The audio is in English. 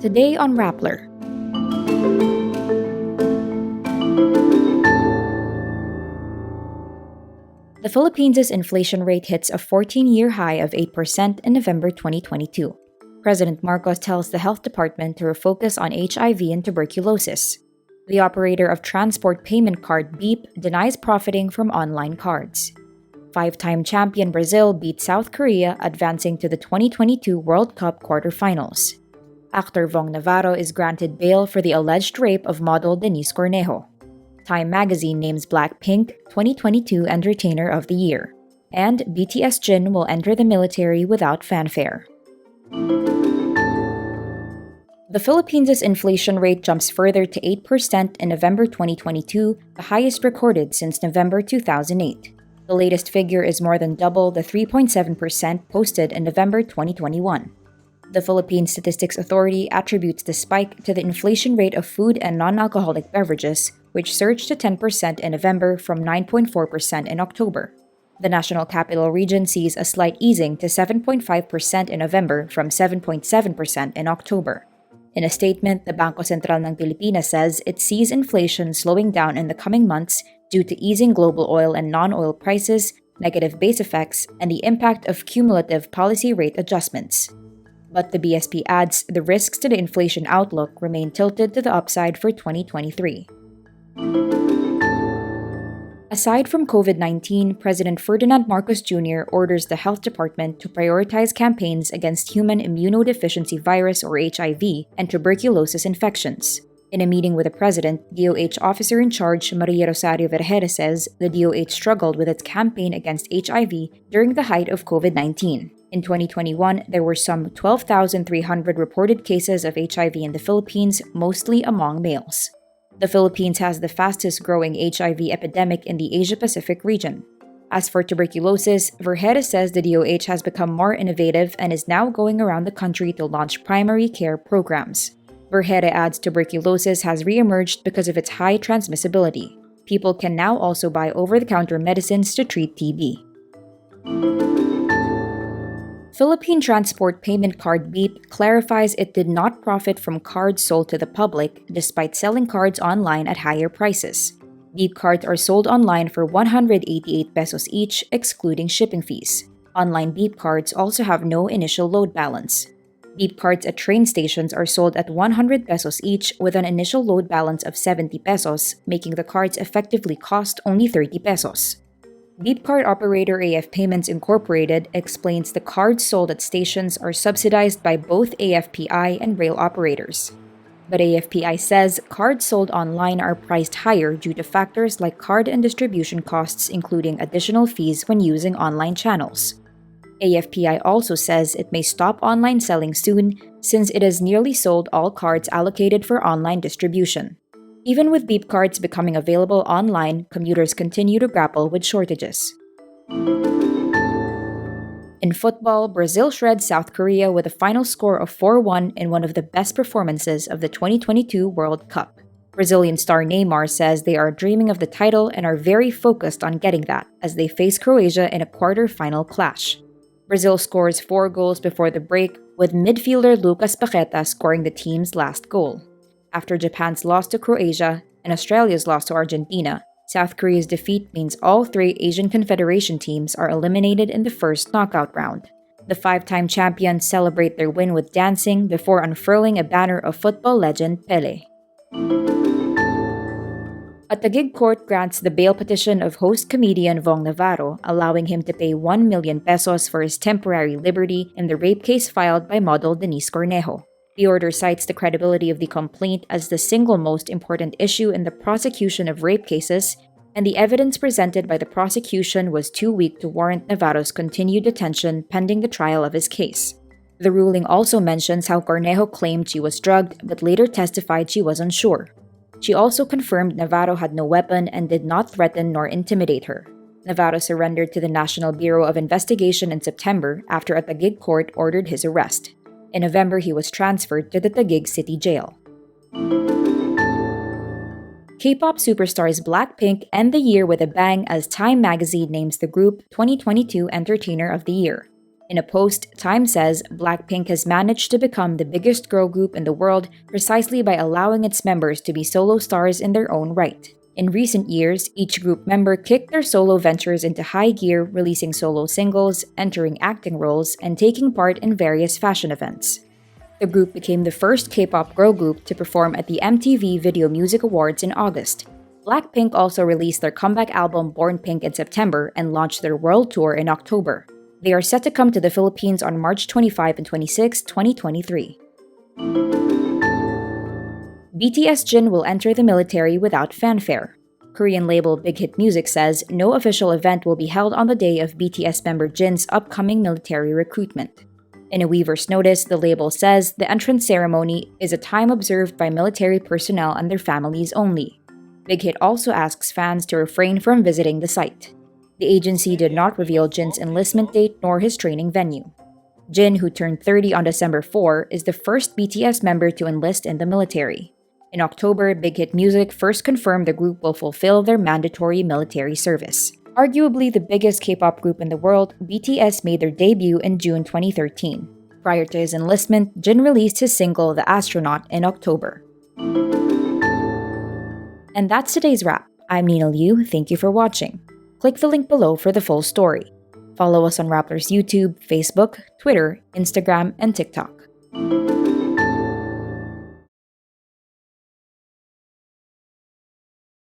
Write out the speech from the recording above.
Today on Rappler. The Philippines' inflation rate hits a 14-year high of 8% in November 2022. President Marcos tells the health department to refocus on HIV and tuberculosis. The operator of transport payment card Beep denies profiting from online cards. Five-time champion Brazil beat South Korea, advancing to the 2022 World Cup quarterfinals. Actor Vong Navarro is granted bail for the alleged rape of model Denise Cornejo. Time magazine names Blackpink 2022 Entertainer of the Year. And BTS Jin will enter the military without fanfare. The Philippines' inflation rate jumps further to 8% in November 2022, the highest recorded since November 2008. The latest figure is more than double the 3.7% posted in November 2021. The Philippine Statistics Authority attributes the spike to the inflation rate of food and non-alcoholic beverages, which surged to 10% in November from 9.4% in October. The National Capital Region sees a slight easing to 7.5% in November from 7.7% in October. In a statement, the Bangko Sentral ng Pilipinas says it sees inflation slowing down in the coming months due to easing global oil and non-oil prices, negative base effects, and the impact of cumulative policy rate adjustments. But the BSP adds the risks to the inflation outlook remain tilted to the upside for 2023. Aside from COVID-19, President Ferdinand Marcos Jr. orders the health department to prioritize campaigns against human immunodeficiency virus or HIV and tuberculosis infections. In a meeting with the president, DOH officer in charge Maria Rosario Vergere says the DOH struggled with its campaign against HIV during the height of COVID-19. In 2021, there were some 12,300 reported cases of HIV in the Philippines, mostly among males. The Philippines has the fastest growing HIV epidemic in the Asia-Pacific region. As for tuberculosis, Vergere says the DOH has become more innovative and is now going around the country to launch primary care programs. Vergere adds tuberculosis has re-emerged because of its high transmissibility. People can now also buy over-the-counter medicines to treat TB. Philippine transport payment card Beep clarifies it did not profit from cards sold to the public despite selling cards online at higher prices. Beep cards are sold online for 188 pesos each, excluding shipping fees. Online Beep cards also have no initial load balance. Beep cards at train stations are sold at 100 pesos each with an initial load balance of 70 pesos, making the cards effectively cost only 30 pesos. Beep card operator AF Payments Incorporated explains the cards sold at stations are subsidized by both AFPI and rail operators. But AFPI says cards sold online are priced higher due to factors like card and distribution costs, including additional fees when using online channels. AFPI also says it may stop online selling soon since it has nearly sold all cards allocated for online distribution. Even with Beep cards becoming available online, commuters continue to grapple with shortages. In football, Brazil shreds South Korea with a final score of 4-1 in one of the best performances of the 2022 World Cup. Brazilian star Neymar says they are dreaming of the title and are very focused on getting that as they face Croatia in a quarter-final clash. Brazil scores 4 goals before the break, with midfielder Lucas Paqueta scoring the team's last goal. After Japan's loss to Croatia and Australia's loss to Argentina, South Korea's defeat means all 3 Asian Confederation teams are eliminated in the first knockout round. The 5-time champions celebrate their win with dancing before unfurling a banner of football legend Pelé. A Taguig court grants the bail petition of host comedian Vong Navarro, allowing him to pay 1 million pesos for his temporary liberty in the rape case filed by model Denise Cornejo. The order cites the credibility of the complaint as the single most important issue in the prosecution of rape cases, and the evidence presented by the prosecution was too weak to warrant Navarro's continued detention pending the trial of his case. The ruling also mentions how Cornejo claimed she was drugged but later testified she was unsure. She also confirmed Navarro had no weapon and did not threaten nor intimidate her. Navarro surrendered to the National Bureau of Investigation in September after a Taguig court ordered his arrest. In November, he was transferred to the Taguig City Jail. K-pop superstars Blackpink end the year with a bang as Time magazine names the group 2022 Entertainer of the Year. In a post, Time says Blackpink has managed to become the biggest girl group in the world precisely by allowing its members to be solo stars in their own right. In recent years, each group member kicked their solo ventures into high gear, releasing solo singles, entering acting roles, and taking part in various fashion events. The group became the first K-pop girl group to perform at the MTV Video Music Awards in August. Blackpink also released their comeback album Born Pink in September and launched their world tour in October. They are set to come to the Philippines on March 25 and 26, 2023. BTS Jin will enter the military without fanfare. Korean label BIGHIT Music says no official event will be held on the day of BTS member Jin's upcoming military recruitment. In a Weaver's notice, the label says the entrance ceremony is a time observed by military personnel and their families only. BIGHIT also asks fans to refrain from visiting the site. The agency did not reveal Jin's enlistment date nor his training venue. Jin, who turned 30 on December 4, is the first BTS member to enlist in the military. In October, BIGHIT Music first confirmed the group will fulfill their mandatory military service. Arguably the biggest K-pop group in the world, BTS made their debut in June 2013. Prior to his enlistment, Jin released his single The Astronaut in October. And that's today's wrap. I'm Nina Liu, thank you for watching. Click the link below for the full story. Follow us on Rappler's YouTube, Facebook, Twitter, Instagram, and TikTok.